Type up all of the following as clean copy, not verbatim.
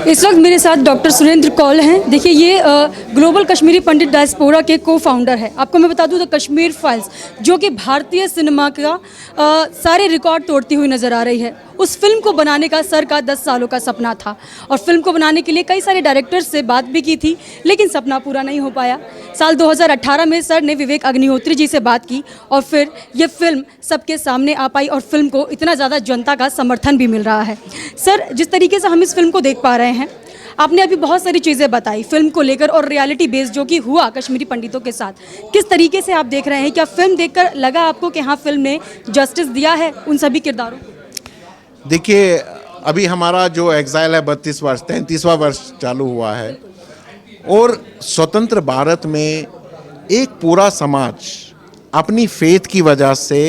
इस वक्त मेरे साथ डॉक्टर सुरेंद्र कौल हैं। देखिए ये ग्लोबल कश्मीरी पंडित डायस्पोरा के को फाउंडर है। आपको मैं बता दूं द कश्मीर फाइल्स जो कि भारतीय सिनेमा का सारे रिकॉर्ड तोड़ती हुई नज़र आ रही है। उस फिल्म को बनाने का सर का 10 सालों का सपना था और फिल्म को बनाने के लिए कई सारे डायरेक्टर्स से बात भी की थी, लेकिन सपना पूरा नहीं हो पाया। साल 2018 में सर ने विवेक अग्निहोत्री जी से बात की और फिर ये फिल्म सबके सामने आ पाई और फिल्म को इतना ज़्यादा जनता का समर्थन भी मिल रहा है। सर, जिस तरीके से हम इस फिल्म को देख पा रहे हैं, आपने अभी बहुत सारी चीज़ें बताई फिल्म को लेकर और रियलिटी बेस्ड जो कि हुआ कश्मीरी पंडितों के साथ, किस तरीके से आप देख रहे हैं? क्या फिल्म देखकर लगा आपको कि हाँ फिल्म ने जस्टिस दिया है उन सभी किरदारों को? देखिए, अभी हमारा जो एग्जाइल है 32 वर्ष 33वां वर्ष चालू हुआ है और स्वतंत्र भारत में एक पूरा समाज अपनी फेथ की वजह से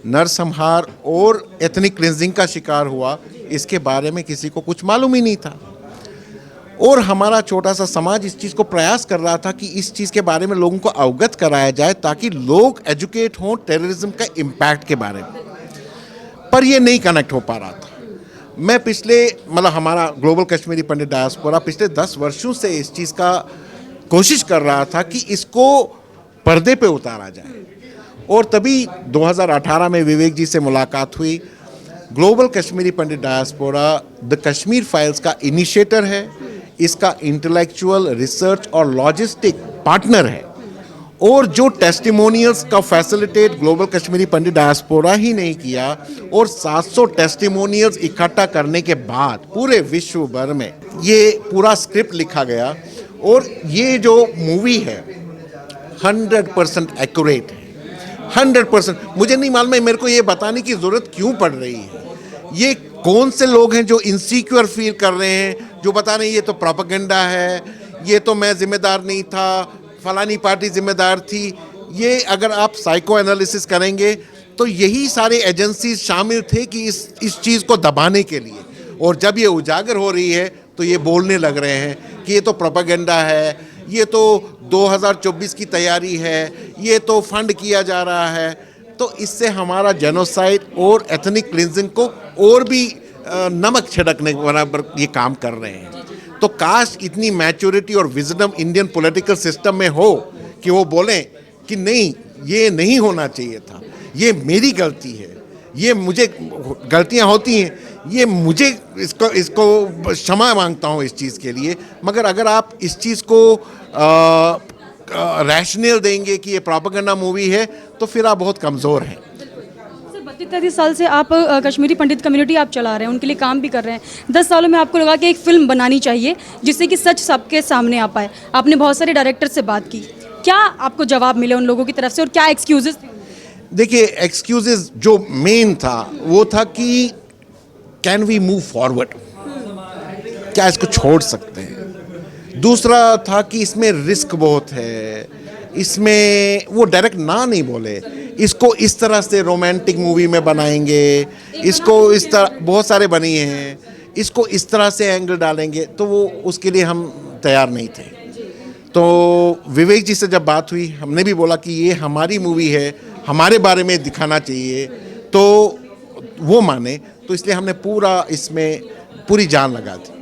नरसंहार और एथनिक क्लिंजिंग का शिकार हुआ, इसके बारे में किसी को कुछ मालूम ही नहीं था। और हमारा छोटा सा समाज इस चीज़ को प्रयास कर रहा था कि इस चीज़ के बारे में लोगों को अवगत कराया जाए ताकि लोग एजुकेट हों टेररिज्म का इम्पैक्ट के बारे में, पर ये नहीं कनेक्ट हो पा रहा था। मैं हमारा ग्लोबल कश्मीरी पंडित डायस्पोरा पिछले 10 वर्षों से इस चीज़ का कोशिश कर रहा था कि इसको पर्दे पे उतारा जाए और तभी 2018 में विवेक जी से मुलाकात हुई। Global Kashmiri Pandit diaspora the Kashmir files का इनिशिएटर है, इसका इंटेलेक्चुअल रिसर्च और लॉजिस्टिक पार्टनर है और जो टेस्टिमोनियल्स का फैसिलिटेट ग्लोबल कश्मीरी पंडित डायस्पोरा ही नहीं किया और 700 टेस्टिमोनियल्स इकट्ठा करने के बाद पूरे विश्व भर में ये पूरा स्क्रिप्ट लिखा गया और ये जो मूवी है 100% एक्यूरेट है। 100% मुझे नहीं मालूम है, मेरे को ये बताने की ज़रूरत क्यों पड़ रही है। ये कौन से लोग हैं जो इनसिक्योर फील कर रहे हैं, जो बता रहे हैं ये तो प्रोपेगेंडा है, ये तो मैं जिम्मेदार नहीं था, फलानी पार्टी जिम्मेदार थी। ये अगर आप साइको एनालिसिस करेंगे तो यही सारे एजेंसीज शामिल थे कि इस चीज़ को दबाने के लिए, और जब ये उजागर हो रही है तो ये बोलने लग रहे हैं कि ये तो प्रोपेगेंडा है, ये तो 2024 की तैयारी है, ये तो फंड किया जा रहा है। तो इससे हमारा जेनोसाइड और एथनिक क्लिंजिंग को और भी नमक छिड़कने के बराबर ये काम कर रहे हैं। तो काश इतनी मैच्योरिटी और विजडम इंडियन पॉलिटिकल सिस्टम में हो कि वो बोलें कि नहीं, ये नहीं होना चाहिए था, ये मेरी गलती है, ये मुझे गलतियां होती हैं, ये मुझे इसको क्षमा मांगता हूँ इस चीज़ के लिए। मगर अगर आप इस चीज़ को रैशनल देंगे कि ये प्रोपेगेंडा मूवी है तो फिर आप बहुत कमज़ोर हैं। 32 साल से आप कश्मीरी पंडित कम्युनिटी आप चला रहे हैं, उनके लिए काम भी कर रहे हैं। 10 सालों में आपको लगा कि एक फिल्म बनानी चाहिए जिससे कि सच सबके सामने आ पाए। आपने बहुत सारे डायरेक्टर से बात की, क्या आपको जवाब मिले उन लोगों की तरफ से और क्या एक्सक्यूजेस थे? देखिए, एक्सक्यूजेस जो मेन था वो था कि कैन वी मूव फॉरवर्ड, क्या इसको छोड़ सकते हैं। दूसरा था कि इसमें रिस्क बहुत है, इसमें वो डायरेक्ट ना नहीं बोले, इसको इस तरह से रोमांटिक मूवी में बनाएंगे, इसको इस तरह बहुत सारे बनी हैं, इसको इस तरह से एंगल डालेंगे, तो वो उसके लिए हम तैयार नहीं थे। तो विवेक जी से जब बात हुई, हमने भी बोला कि ये हमारी मूवी है, हमारे बारे में दिखाना चाहिए, तो वो माने। तो इसलिए हमने इसमें पूरी जान लगा दी।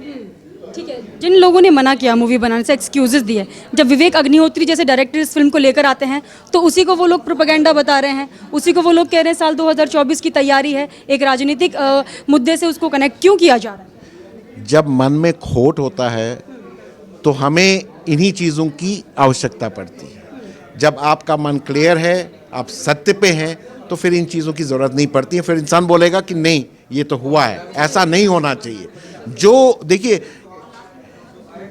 ठीक है, जिन लोगों ने मना किया मूवी बनाने से, एक्सक्यूजेस दिए, जब विवेक अग्निहोत्री जैसे डायरेक्टर इस फिल्म को लेकर आते हैं तो उसी को वो लोग प्रोपेगेंडा बता रहे हैं, उसी को वो लोग कह रहे हैं साल 2024 की तैयारी है, एक राजनीतिक मुद्दे से उसको कनेक्ट क्यों किया जा रहा है? जब मन में खोट होता है तो हमें इन्हीं चीज़ों की आवश्यकता पड़ती है। जब आपका मन क्लियर है, आप सत्य पे हैं, तो फिर इन चीज़ों की ज़रूरत नहीं पड़ती है। फिर इंसान बोलेगा कि नहीं, ये तो हुआ है, ऐसा नहीं होना चाहिए। जो देखिए,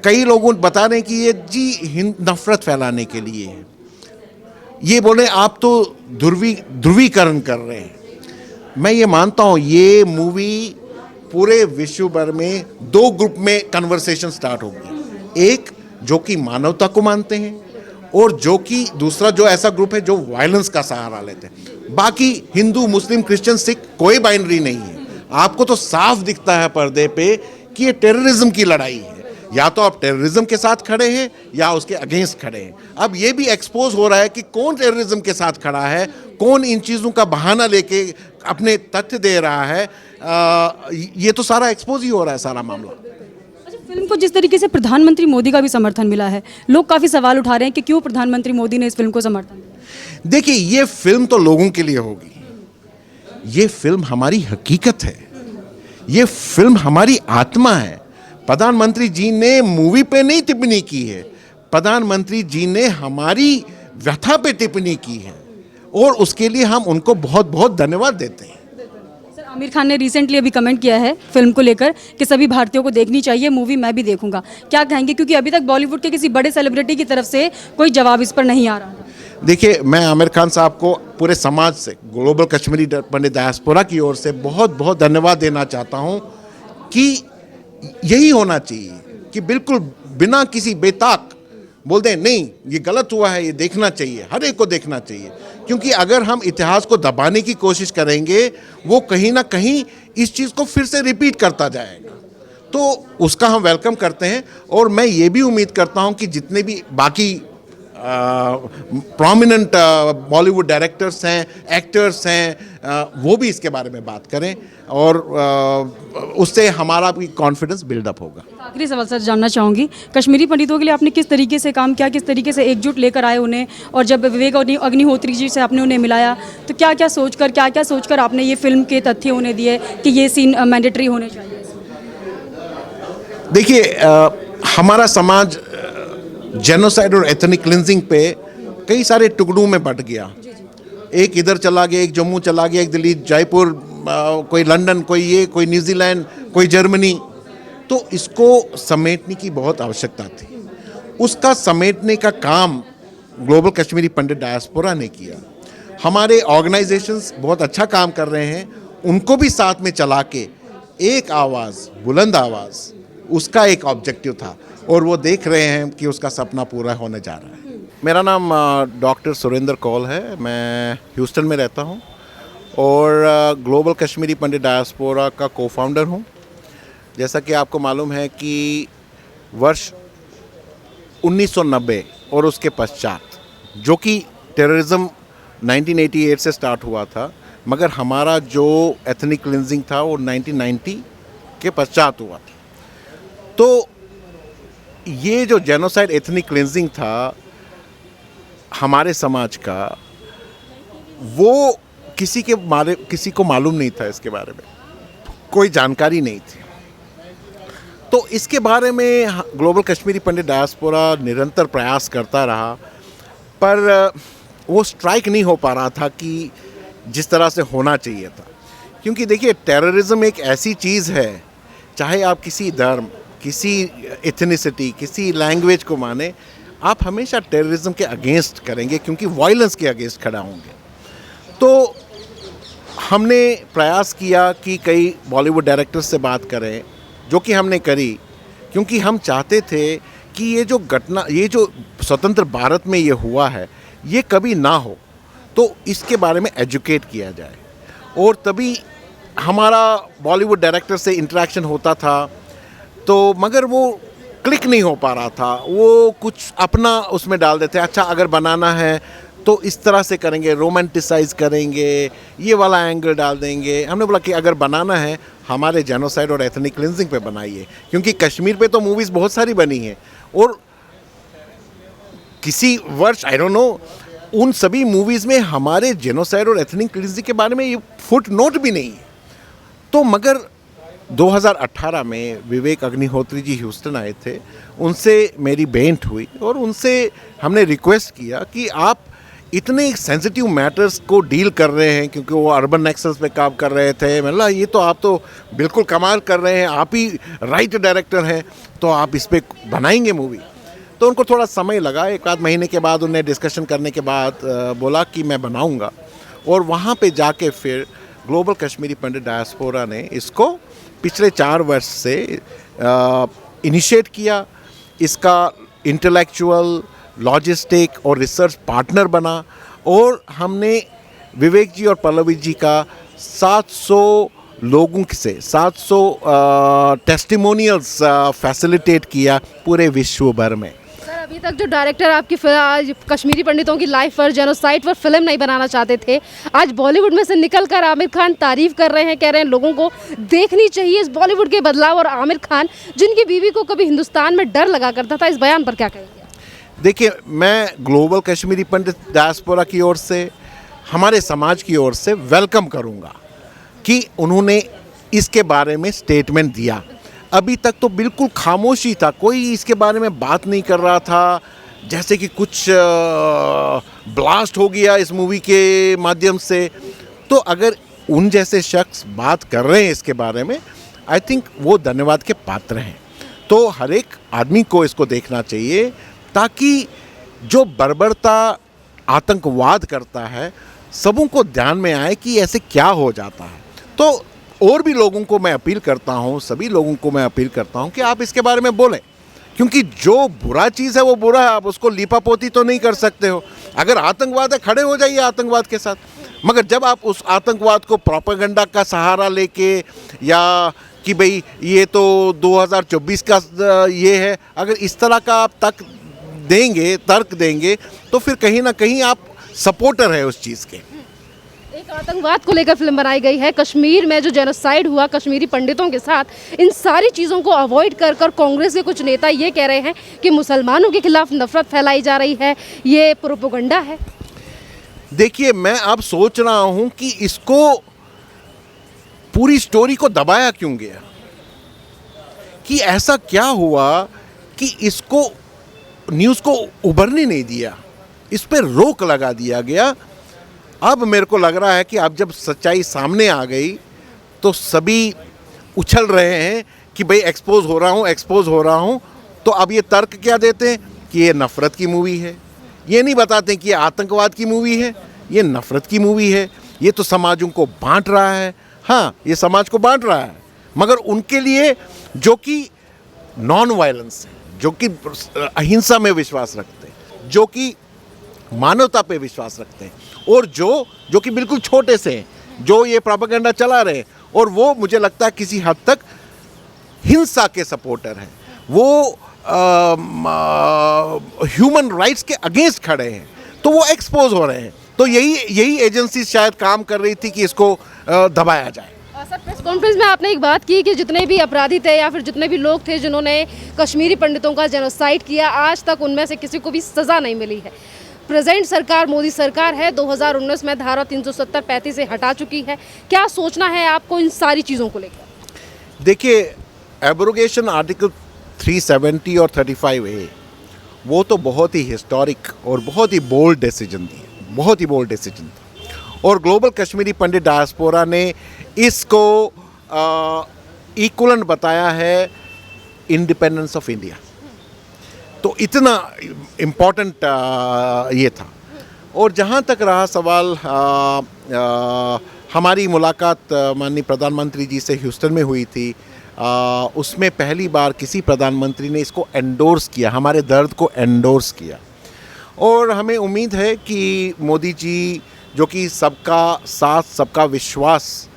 कई लोगों बता रहे हैं कि ये जी नफरत फैलाने के लिए है, ये बोले आप तो ध्रुवीकरण कर रहे हैं। मैं ये मानता हूँ ये मूवी पूरे विश्व भर में 2 ग्रुप में कन्वर्सेशन स्टार्ट होगी, एक जो कि मानवता को मानते हैं और दूसरा जो ऐसा ग्रुप है जो वायलेंस का सहारा लेते हैं। बाकी हिंदू, मुस्लिम, क्रिश्चियन, सिख कोई बाइनरी नहीं है। आपको तो साफ दिखता है पर्दे पे कि ये टेररिज्म की लड़ाई है, या तो आप टेररिज्म के साथ खड़े हैं या उसके अगेंस्ट खड़े हैं। अब ये भी एक्सपोज हो रहा है कि कौन टेररिज्म के साथ खड़ा है, कौन इन चीज़ों का बहाना लेके अपने तथ्य दे रहा है। ये तो सारा एक्सपोज ही हो रहा है सारा मामला। फिल्म को जिस तरीके से प्रधानमंत्री मोदी का भी समर्थन मिला है, लोग काफ़ी सवाल उठा रहे हैं कि क्यों प्रधानमंत्री मोदी ने इस फिल्म को समर्थन दिया। देखिए, ये फिल्म तो लोगों के लिए होगी, ये फिल्म हमारी हकीकत है, ये फिल्म हमारी आत्मा है। प्रधानमंत्री जी ने मूवी पे नहीं टिप्पणी की है, प्रधानमंत्री जी ने हमारी व्यथा पे टिप्पणी की है और उसके लिए हम उनको बहुत बहुत धन्यवाद देते हैं। सर, आमिर खान ने रिसेंटली अभी कमेंट किया है फिल्म को लेकर कि सभी भारतीयों को देखनी चाहिए मूवी, मैं भी देखूंगा। क्या कहेंगे, क्योंकि अभी तक बॉलीवुड के किसी बड़े सेलिब्रिटी की तरफ से कोई जवाब इस पर नहीं आ रहा। देखिए, मैं आमिर खान साहब को पूरे समाज से, ग्लोबल कश्मीरी पंडित डायस्पोरा की ओर से बहुत बहुत धन्यवाद देना चाहता हूं कि यही होना चाहिए कि बिल्कुल बिना किसी बेताक बोल दें नहीं ये गलत हुआ है, ये देखना चाहिए, हर एक को देखना चाहिए। क्योंकि अगर हम इतिहास को दबाने की कोशिश करेंगे, वो कहीं ना कहीं इस चीज़ को फिर से रिपीट करता जाएगा। तो उसका हम वेलकम करते हैं और मैं ये भी उम्मीद करता हूं कि जितने भी बाकी प्रोमिनेंट बॉलीवुड डायरेक्टर्स हैं, एक्टर्स हैं, वो भी इसके बारे में बात करें और उससे हमारा भी कॉन्फिडेंस बिल्डअप होगा। आखिरी सवाल सर जानना चाहूँगी, कश्मीरी पंडितों के लिए आपने किस तरीके से काम किया, किस तरीके से एकजुट लेकर आए उन्हें, और जब विवेक अग्निहोत्री जी से आपने उन्हें मिलाया तो क्या क्या सोचकर आपने ये फिल्म के तथ्य उन्हें दिए कि ये सीन मैंडेटरी होने चाहिए? देखिए, हमारा समाज जेनोसाइड और एथनिक क्लिनजिंग पे कई सारे टुकड़ों में बंट गया। एक इधर चला गया, एक जम्मू चला गया, एक दिल्ली, जयपुर, कोई लंदन, कोई ये, कोई न्यूजीलैंड, कोई जर्मनी। तो इसको समेटने की बहुत आवश्यकता थी। उसका समेटने का काम ग्लोबल कश्मीरी पंडित डायस्पोरा ने किया। हमारे ऑर्गेनाइजेशंस बहुत अच्छा काम कर रहे हैं, उनको भी साथ में चला के एक आवाज़, बुलंद आवाज़, उसका एक ऑब्जेक्टिव था और वो देख रहे हैं कि उसका सपना पूरा होने जा रहा है। मेरा नाम डॉक्टर सुरेंद्र कौल है, मैं ह्यूस्टन में रहता हूँ और ग्लोबल कश्मीरी पंडित डायस्पोरा का को-फाउंडर हूँ। जैसा कि आपको मालूम है कि वर्ष 1990 और उसके पश्चात, जो कि टेररिज्म 1988 से स्टार्ट हुआ था, मगर हमारा जो एथनिक क्लिनजिंग था वो 1990 के पश्चात हुआ था। तो ये जो जेनोसाइड एथनिक क्लिनजिंग था हमारे समाज का, वो किसी को मालूम नहीं था, इसके बारे में कोई जानकारी नहीं थी। तो इसके बारे में ग्लोबल कश्मीरी पंडित डायस्पोरा निरंतर प्रयास करता रहा, पर वो स्ट्राइक नहीं हो पा रहा था कि जिस तरह से होना चाहिए था। क्योंकि देखिए, टेररिज्म एक ऐसी चीज़ है, चाहे आप किसी धर्म, किसी एथनिसिटी, किसी लैंग्वेज को माने, आप हमेशा टेररिज्म के अगेंस्ट करेंगे, क्योंकि वायलेंस के अगेंस्ट खड़ा होंगे। तो हमने प्रयास किया कि कई बॉलीवुड डायरेक्टर्स से बात करें, जो कि हमने करी, क्योंकि हम चाहते थे कि ये जो घटना, ये जो स्वतंत्र भारत में ये हुआ है, ये कभी ना हो। तो इसके बारे में एजुकेट किया जाए और तभी हमारा बॉलीवुड डायरेक्टर से इंटरेक्शन होता था। तो मगर वो क्लिक नहीं हो पा रहा था, वो कुछ अपना उसमें डाल देते, अच्छा अगर बनाना है तो इस तरह से करेंगे, रोमांटिसाइज करेंगे, ये वाला एंगल डाल देंगे। हमने बोला कि अगर बनाना है हमारे जेनोसाइड और एथनिक क्लिनजिंग पे बनाइए, क्योंकि कश्मीर पे तो मूवीज़ बहुत सारी बनी हैं और किसी वर्ष, आई डोंट नो, उन सभी मूवीज़ में हमारे जेनोसाइड और एथनिक क्लिनजिंग के बारे में ये फुट नोट भी नहीं है। तो मगर 2018 में विवेक अग्निहोत्री जी ह्यूस्टन आए थे, उनसे मेरी भेंट हुई और उनसे हमने रिक्वेस्ट किया कि आप इतने सेंसिटिव मैटर्स को डील कर रहे हैं, क्योंकि वो अर्बन नेक्सल्स पे काम कर रहे थे। मतलब ये तो आप तो बिल्कुल कमाल कर रहे हैं, आप ही राइट डायरेक्टर हैं, तो आप इस पर बनाएंगे मूवी। तो उनको थोड़ा समय लगा, एक आध महीने के बाद उन्हें डिस्कशन करने के बाद बोला कि मैं बनाऊंगा। और वहाँ पे जाके फिर ग्लोबल कश्मीरी पंडित डायस्पोरा ने इसको पिछले 4 वर्ष से इनिशिएट किया। इसका इंटेलेक्चुअल, लॉजिस्टिक और रिसर्च पार्टनर बना और हमने विवेक जी और पल्लवी जी का 700 लोगों से 700 टेस्टिमोनियल्स फैसिलिटेट किया पूरे विश्व भर में। अभी तक जो डायरेक्टर आपकी कश्मीरी पंडितों की लाइफ पर, जेनोसाइड पर फिल्म नहीं बनाना चाहते थे, आज बॉलीवुड में से निकलकर आमिर खान तारीफ कर रहे हैं, कह रहे हैं लोगों को देखनी चाहिए इस बॉलीवुड के बदलाव। और आमिर खान जिनकी बीवी को कभी हिंदुस्तान में डर लगा करता था, इस बयान पर क्या कहेंगे? देखिए, मैं ग्लोबल कश्मीरी पंडित डायस्पोरा की ओर से, हमारे समाज की ओर से वेलकम करूंगा कि उन्होंने इसके बारे में स्टेटमेंट दिया। अभी तक तो बिल्कुल खामोशी था, कोई इसके बारे में बात नहीं कर रहा था, जैसे कि कुछ ब्लास्ट हो गया इस मूवी के माध्यम से। तो अगर उन जैसे शख्स बात कर रहे हैं इसके बारे में, आई थिंक वो धन्यवाद के पात्र हैं। तो हर एक आदमी को इसको देखना चाहिए, ताकि जो बर्बरता आतंकवाद करता है सबों को ध्यान में आए कि ऐसे क्या हो जाता है। तो और भी लोगों को मैं अपील करता हूँ, सभी लोगों को मैं अपील करता हूँ कि आप इसके बारे में बोलें, क्योंकि जो बुरा चीज़ है वो बुरा है, आप उसको लीपापोती तो नहीं कर सकते हो। अगर आतंकवाद है, खड़े हो जाइए आतंकवाद के साथ, मगर जब आप उस आतंकवाद को प्रोपेगेंडा का सहारा लेके, या कि भाई ये तो 2024 का ये है, अगर इस तरह का आप तर्क देंगे तो फिर कहीं ना कहीं आप सपोर्टर है उस चीज़ के। एक आतंकवाद को लेकर फिल्म बनाई गई है, कश्मीर में जो जेनोसाइड हुआ कश्मीरी पंडितों के साथ, इन सारी चीज़ों को अवॉइड कर कांग्रेस के कुछ नेता ये कह रहे हैं कि मुसलमानों के खिलाफ नफरत फैलाई जा रही है, ये प्रोपेगेंडा है। देखिए, मैं अब सोच रहा हूं कि इसको पूरी स्टोरी को दबाया क्यों गया, कि ऐसा क्या हुआ कि इसको न्यूज़ को उभरने नहीं दिया, इस पर रोक लगा दिया गया। अब मेरे को लग रहा है कि अब जब सच्चाई सामने आ गई तो सभी उछल रहे हैं कि भाई एक्सपोज हो रहा हूँ। तो अब ये तर्क क्या देते हैं कि ये नफ़रत की मूवी है, ये नहीं बताते कि ये आतंकवाद की मूवी है, ये नफ़रत की मूवी है, ये तो समाजों को बांट रहा है। हाँ, ये समाज को बांट रहा है, मगर उनके लिए जो कि नॉन वायलेंस है, जो कि अहिंसा में विश्वास रखते हैं, जो कि मानवता पे विश्वास रखते हैं, और जो कि बिल्कुल छोटे से हैं, जो ये प्रोपेगेंडा चला रहे हैं, और वो मुझे लगता है किसी हद तक हिंसा के सपोर्टर हैं, वो ह्यूमन राइट्स के अगेंस्ट खड़े हैं, तो वो एक्सपोज हो रहे हैं। तो यही एजेंसी शायद काम कर रही थी कि इसको दबाया जाए। सर, प्रेस कॉन्फ्रेंस में आपने एक बात की कि जितने भी अपराधी थे या फिर जितने भी लोग थे जिन्होंने कश्मीरी पंडितों का जेनोसाइड किया, आज तक उनमें से किसी को भी सज़ा नहीं मिली है। प्रेजेंट सरकार, मोदी सरकार है, 2019 में धारा 370-35 से हटा चुकी है। क्या सोचना है आपको इन सारी चीज़ों को लेकर? देखिए, एब्रोगेशन आर्टिकल 370 और 35A वो तो बहुत ही हिस्टोरिक और बहुत ही बोल्ड डिसीजन थी, बहुत ही बोल्ड डिसीजन थी, और ग्लोबल कश्मीरी पंडित डायस्पोरा ने इसको इक्वलेंट बताया है इंडिपेंडेंस ऑफ इंडिया। तो इतना इम्पोर्टेंट ये था। और जहाँ तक रहा सवाल, हमारी मुलाकात माननीय प्रधानमंत्री जी से ह्यूस्टन में हुई थी, उसमें पहली बार किसी प्रधानमंत्री ने इसको एंडोर्स किया, हमारे दर्द को एंडोर्स किया। और हमें उम्मीद है कि मोदी जी, जो कि सबका साथ सबका विश्वास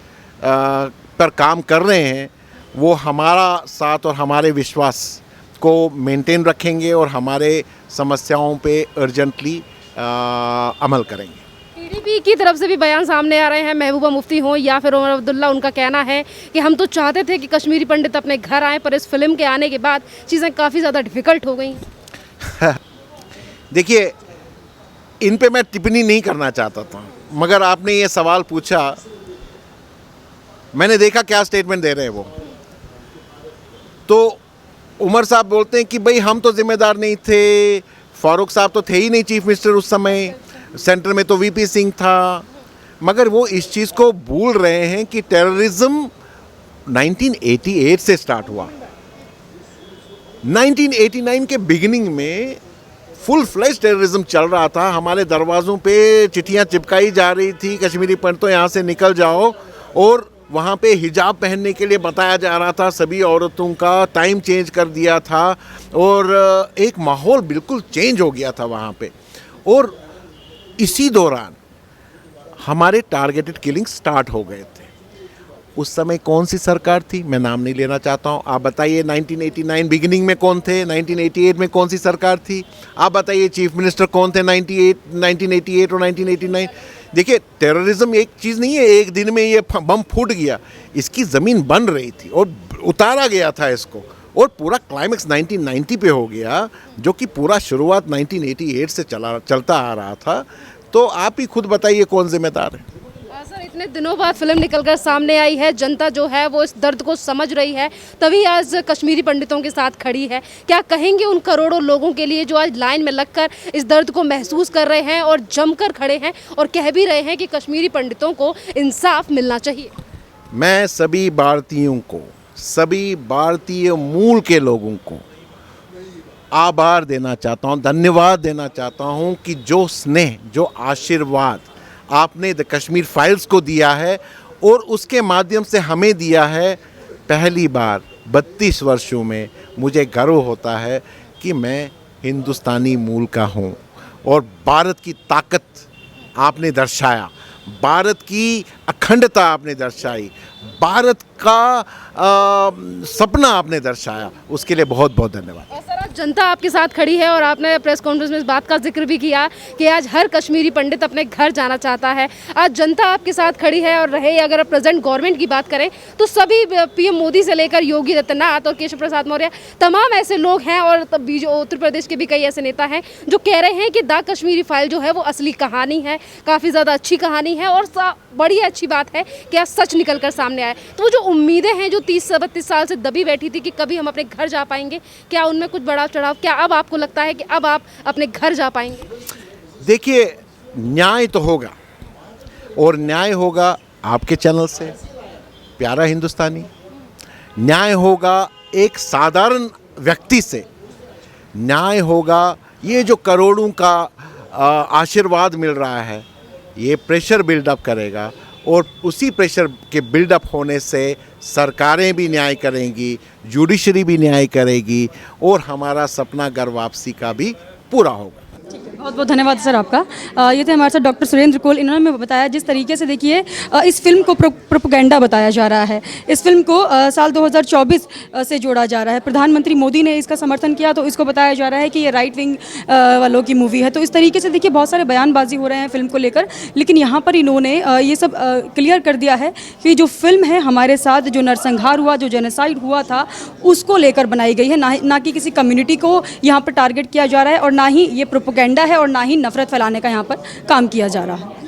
पर काम कर रहे हैं, वो हमारा साथ और हमारे विश्वास को मेंटेन रखेंगे और हमारे समस्याओं पे अर्जेंटली अमल करेंगे। टीडीपी की तरफ से भी बयान सामने आ रहे हैं, महबूबा मुफ्ती हो या फिर उमर अब्दुल्ला, उनका कहना है कि हम तो चाहते थे कि कश्मीरी पंडित अपने घर आएँ, पर इस फिल्म के आने के बाद चीज़ें काफ़ी ज़्यादा डिफ़िकल्ट हो गई। देखिए, इन पे मैं टिप्पणी नहीं करना चाहता था, मगर आपने ये सवाल पूछा, मैंने देखा क्या स्टेटमेंट दे रहे हैं वो। तो उमर साहब बोलते हैं कि भाई हम तो जिम्मेदार नहीं थे, फारूक साहब तो थे ही नहीं चीफ मिनिस्टर उस समय, सेंटर में तो वीपी सिंह था, मगर वो इस चीज़ को भूल रहे हैं कि टेररिज्म 1988 से स्टार्ट हुआ। 1989 के बिगिनिंग में फुल फ्लैश टेररिज्म चल रहा था, हमारे दरवाज़ों पे चिट्ठियाँ चिपकाई जा रही थी, कश्मीरी पंडितों यहाँ से निकल जाओ, और वहाँ पे हिजाब पहनने के लिए बताया जा रहा था, सभी औरतों का टाइम चेंज कर दिया था, और एक माहौल बिल्कुल चेंज हो गया था वहाँ पे। और इसी दौरान हमारे टारगेटेड किलिंग स्टार्ट हो गए थे, उस समय कौन सी सरकार थी, मैं नाम नहीं लेना चाहता हूँ। आप बताइए 1989 बिगिनिंग में कौन थे, 1988 में कौन सी सरकार थी, आप बताइए चीफ मिनिस्टर कौन थे 1988 और 1989। देखिए, टेररिज्म एक चीज़ नहीं है एक दिन में ये बम फूट गया, इसकी ज़मीन बन रही थी और उतारा गया था इसको, और पूरा क्लाइमेक्स 1990 पे हो गया, जो कि पूरा शुरुआत 1988 से चलता आ रहा था। तो आप ही खुद बताइए कौन जिम्मेदार है। सर, इतने दिनों बाद फिल्म निकलकर सामने आई है, जनता जो है वो इस दर्द को समझ रही है, तभी आज कश्मीरी पंडितों के साथ खड़ी है। क्या कहेंगे उन करोड़ों लोगों के लिए जो आज लाइन में लगकर इस दर्द को महसूस कर रहे हैं और जमकर खड़े हैं और कह भी रहे हैं कि कश्मीरी पंडितों को इंसाफ मिलना चाहिए? मैं सभी भारतीयों को, सभी भारतीय मूल के लोगों को आभार देना चाहता हूँ, धन्यवाद देना चाहता हूँ कि जो स्नेह, जो आशीर्वाद आपने द कश्मीर फाइल्स को दिया है और उसके माध्यम से हमें दिया है। पहली बार 32 वर्षों में मुझे गर्व होता है कि मैं हिंदुस्तानी मूल का हूँ और भारत की ताकत आपने दर्शाया, भारत की अखंडता आपने दर्शाई, भारत का सपना आपने दर्शाया, उसके लिए बहुत बहुत धन्यवाद। और सर, आज जनता आपके साथ खड़ी है और आपने प्रेस कॉन्फ्रेंस में इस बात का जिक्र भी किया कि आज हर कश्मीरी पंडित अपने घर जाना चाहता है। आज जनता आपके साथ खड़ी है और रहे, अगर प्रेजेंट गवर्नमेंट की बात करें तो सभी पीएम मोदी से लेकर योगी आदित्यनाथ और केशव प्रसाद मौर्य, तमाम ऐसे लोग हैं और उत्तर प्रदेश के भी कई ऐसे नेता हैं जो कह रहे हैं कि द कश्मीरी फाइल जो है वो असली कहानी है, काफ़ी ज़्यादा अच्छी कहानी है और बड़ी अच्छी बात है कि आज सच निकल कर सामने आए। तो वो जो उम्मीदें हैं जो 30-32 साल से दबी बैठी थी कि कभी हम अपने घर जा पाएंगे, क्या उनमें कुछ बढ़ाव चढ़ाव, क्या अब आपको लगता है कि अब आप अपने घर जा पाएंगे? देखिए, न्याय तो होगा और न्याय होगा आपके चैनल से, प्यारा हिंदुस्तानी, न्याय होगा एक साधारण व्यक्ति से, न्याय होगा ये जो करोड़ों का आशीर्वाद मिल रहा है, ये प्रेशर बिल्डअप करेगा और उसी प्रेशर के बिल्डअप होने से सरकारें भी न्याय करेंगी, जुडिशरी भी न्याय करेगी और हमारा सपना घर वापसी का भी पूरा होगा। बहुत बहुत धन्यवाद सर आपका। ये थे हमारे साथ डॉक्टर सुरेंद्र कोल। इन्होंने हमें बताया जिस तरीके से, देखिए, इस फिल्म को प्रोपेगेंडा बताया जा रहा है, इस फिल्म को साल 2024 से जोड़ा जा रहा है। प्रधानमंत्री मोदी ने इसका समर्थन किया तो इसको बताया जा रहा है कि ये राइट विंग वालों की मूवी है। तो इस तरीके से देखिए बहुत सारे बयानबाजी हो रहे हैं फिल्म को लेकर, लेकिन यहाँ पर इन्होंने ये सब क्लियर कर दिया है कि जो फिल्म है हमारे साथ जो नरसंहार हुआ, जो जेनोसाइड हुआ था, उसको लेकर बनाई गई है, ना कि किसी कम्युनिटी को यहाँ पर टारगेट किया जा रहा है और ना ही ये प्रोपेगेंडा है और ना ही नफरत फैलाने का यहाँ पर काम किया जा रहा है।